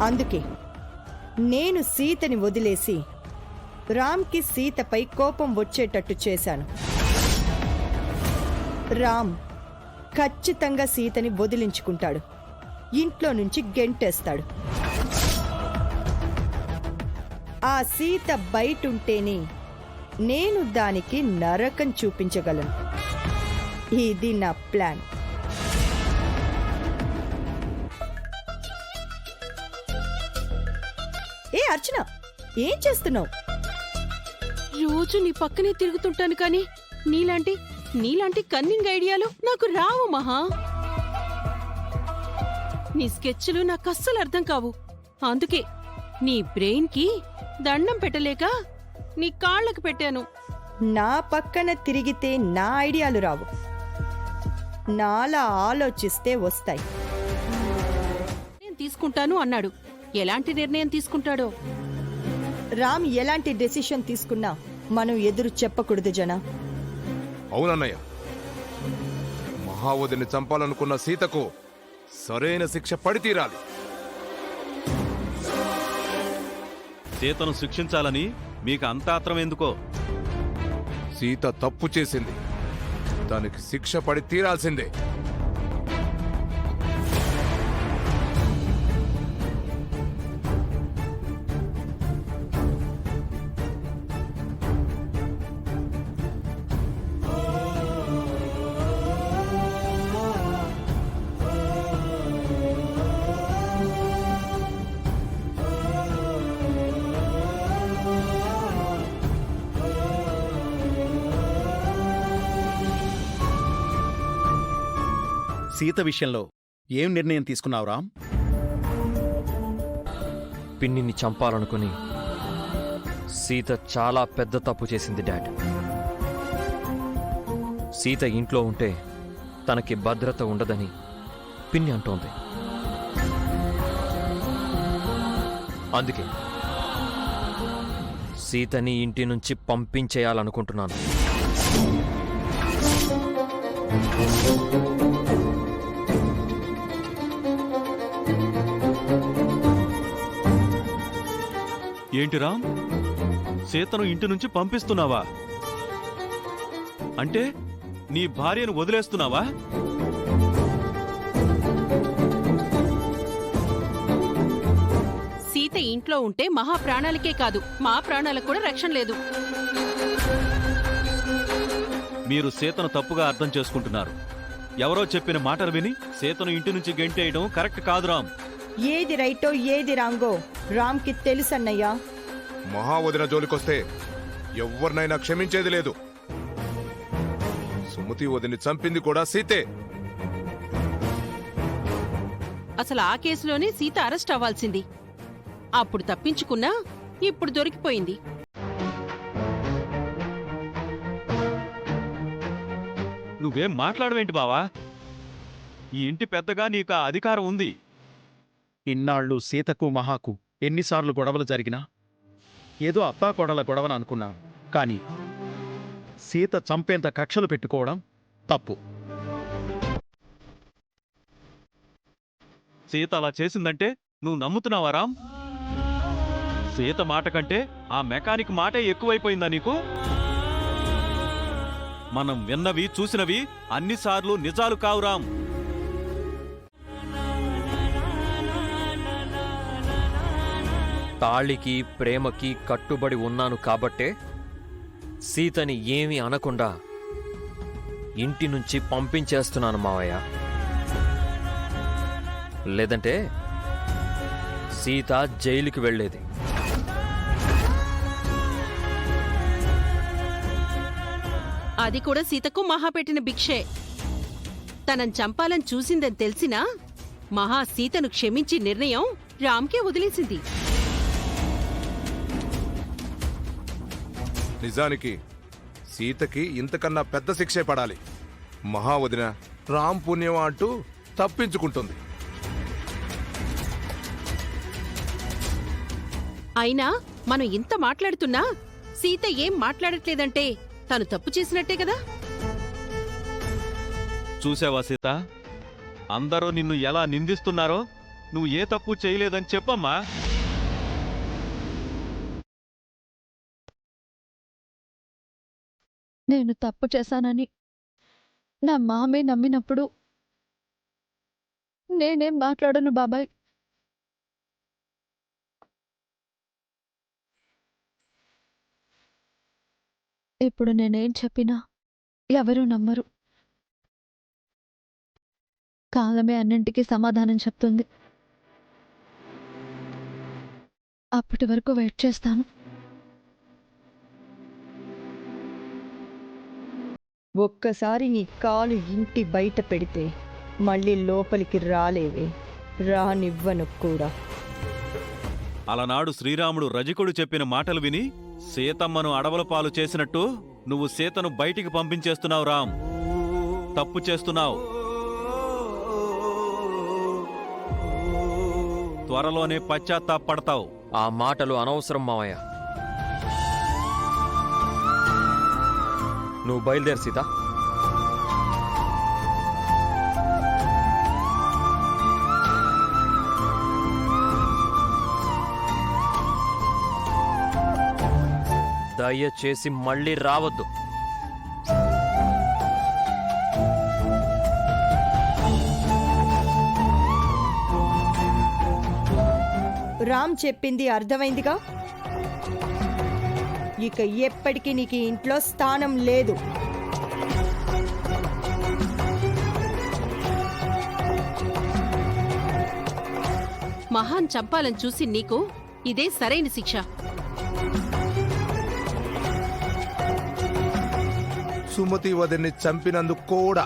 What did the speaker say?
అందుకే నేను సీతని వదిలేసి రామ్కి సీతపై కోపం వచ్చేటట్టు చేశాను. రామ్ ఖచ్చితంగా సీతని వదిలించుకుంటాడు, ఇంట్లో నుంచి గెంటేస్తాడు. ఆ సీత బయటుంటేనే నేను దానికి నరకం చూపించగలను. ఇది నా ప్లాన్. ఏ అర్చన, ఏం చేస్తున్నావు? రోజు నీ పక్కనే తిరుగుతుంటాను కానీ నీలాంటి కన్నింగ్ ఐడియాలు నాకు రావు మహా. నీ స్కెచ్లు నాకు అస్సలు అర్థం కావు. అందుకే నీ బ్రెయిన్ కి దండం పెట్టలేక నీ కాళ్ళకు పెట్టాను. నా పక్కన తిరిగితే నా ఐడియాలు రావు, నాలా ఆలోచిస్తే వస్తాయి. నేను తీసుకుంటాను అన్నాడు. ఎలాంటి నిర్ణయం తీసుకుంటాడో? రామ్ ఎలాంటి డెసిషన్ తీసుకున్నా మనం ఎదురు చెప్పకూడదు జనా. అవునన్నయ్య, మహావతిని చంపాలనుకున్న సీతకు సరైన శిక్ష పడి తీరాలి. సీతను శిక్షించాలని మీకు అంత ఆత్రం ఎందుకో? సీత తప్పు చేసింది, దానికి శిక్ష పడి తీరాల్సిందే. సీత విషయంలో ఏం నిర్ణయం తీసుకున్నావు రామ్? పిన్నిని చంపాలనుకుని సీత చాలా పెద్ద తప్పు చేసింది డాడ్. సీత ఇంట్లో ఉంటే తనకి భద్రత ఉండదని పిన్ని అంటోంది. అందుకే సీతని ఇంటి నుంచి పంపించేయాలనుకుంటున్నాను. ఏంటి రామ్, సీతను ఇంటి నుంచి పంపిస్తున్నావా? అంటే నీ భార్యను వదిలేస్తున్నావా? సీత ఇంట్లో ఉంటే మహా ప్రాణాలకే కాదు, మా ప్రాణాలకు కూడా రక్షణ లేదు. మీరు సీతను తప్పుగా అర్థం చేసుకుంటున్నారు. ఎవరో చెప్పిన మాటలు విని సీతను ఇంటి నుంచి గెంటేయడం కరెక్ట్ కాదు రామ్. ఏది రైటో ఏది రాంగో రామ్కి తెలుసన్నయ్యా. మహావతిన జోలికొస్తే ఎవరినైనా క్షమించేది లేదు. సుమతి వదిని చంపింది కూడా సీతే. అసలు ఆ కేసులోనే సీత అరెస్ట్ అవ్వాల్సింది. అప్పుడు తప్పించుకున్నా ఇప్పుడు దొరికిపోయింది. నువ్వేం మాట్లాడవేంటి బావా? ఈ ఇంటి పెద్దగా నీకు ఆ అధికారం ఉంది. ఇన్నాళ్ళు సీతకు మహాకు ఎన్నిసార్లు గొడవలు జరిగినా ఏదో అత్తాకోడల గొడవను అనుకున్నా, కానీ సీత చంపేంత కక్షలు పెట్టుకోవడం తప్పు. సీత అలా చేసిందంటే నువ్వు నమ్ముతున్నావా రామ్? సీత మాట కంటే ఆ మెకానిక్ మాటే ఎక్కువైపోయిందా నీకు? మనం విన్నవి చూసినవి అన్నిసార్లు నిజాలు కావు రామ్. తాళికి ప్రేమకి కట్టుబడి ఉన్నాను కాబట్టే సీతని ఏమీ అనకుండా ఇంటి నుంచి పంపించేస్తున్నాను మావయ్య. లేదంటే సీత జైలుకి వెళ్ళేది. అది కూడా సీతకు మహా పెట్టిన భిక్షే. తనని చంపాలని చూసిందని తెలిసినా మహా సీతను క్షమించి నిర్ణయం రామ్కే వదిలేసింది. నిజానికి సీతకి ఇంతకన్నా పెద్ద శిక్షే పడాలి. మహావదిన రామ్ పుణ్యం అంటూ తప్పించుకుంటుంది. అయినా మనం ఇంత మాట్లాడుతున్నా సీత ఏం మాట్లాడట్లేదంటే తను తప్పు చేసినట్టే కదా. చూసావా సీత, అందరూ నిన్ను ఎలా నిందిస్తున్నారో? నువ్వు ఏ తప్పు చేయలేదని చెప్పమ్మా. నేను తప్పు చేశానని నా మామే నమ్మినప్పుడు నేనేం మాట్లాడను బాబాయ్. ఇప్పుడు నేనేం చెప్పినా ఎవరూ నమ్మరు. కాలమే అన్నింటికీ సమాధానం చెప్తుంది. అప్పటి వరకు వెయిట్ చేస్తాను. ఒక్కసారి నీ కాలు ఇంటి బయట పెడితే మళ్ళీ లోపలికి రాలేవే, రానివ్వను కూడా. అలనాడు శ్రీరాముడు రజకుడు చెప్పిన మాటలు విని సీతమ్మను అడవుల పాలు చేసినట్టు నువ్వు సీతను బయటికి పంపించేస్తున్నావు రామ్. తప్పు చేస్తున్నావు. త్వరలోనే పశ్చాత్తాపడతావు. ఆ మాటలు అనవసరం మావయ్య. నువ్వు బయలుదేరు సీత. దయచేసి మళ్ళీ రావద్దు. రామ్ చెప్పింది అర్థమైందిగా. ఇక ఎప్పటికీ నీకు ఈ ఇంట్లో స్థానం లేదు. మహాన్ చంపాలని చూసి నీకు ఇదే సరైన శిక్ష. సుమతి వదిన్ని చంపినందుకు కూడా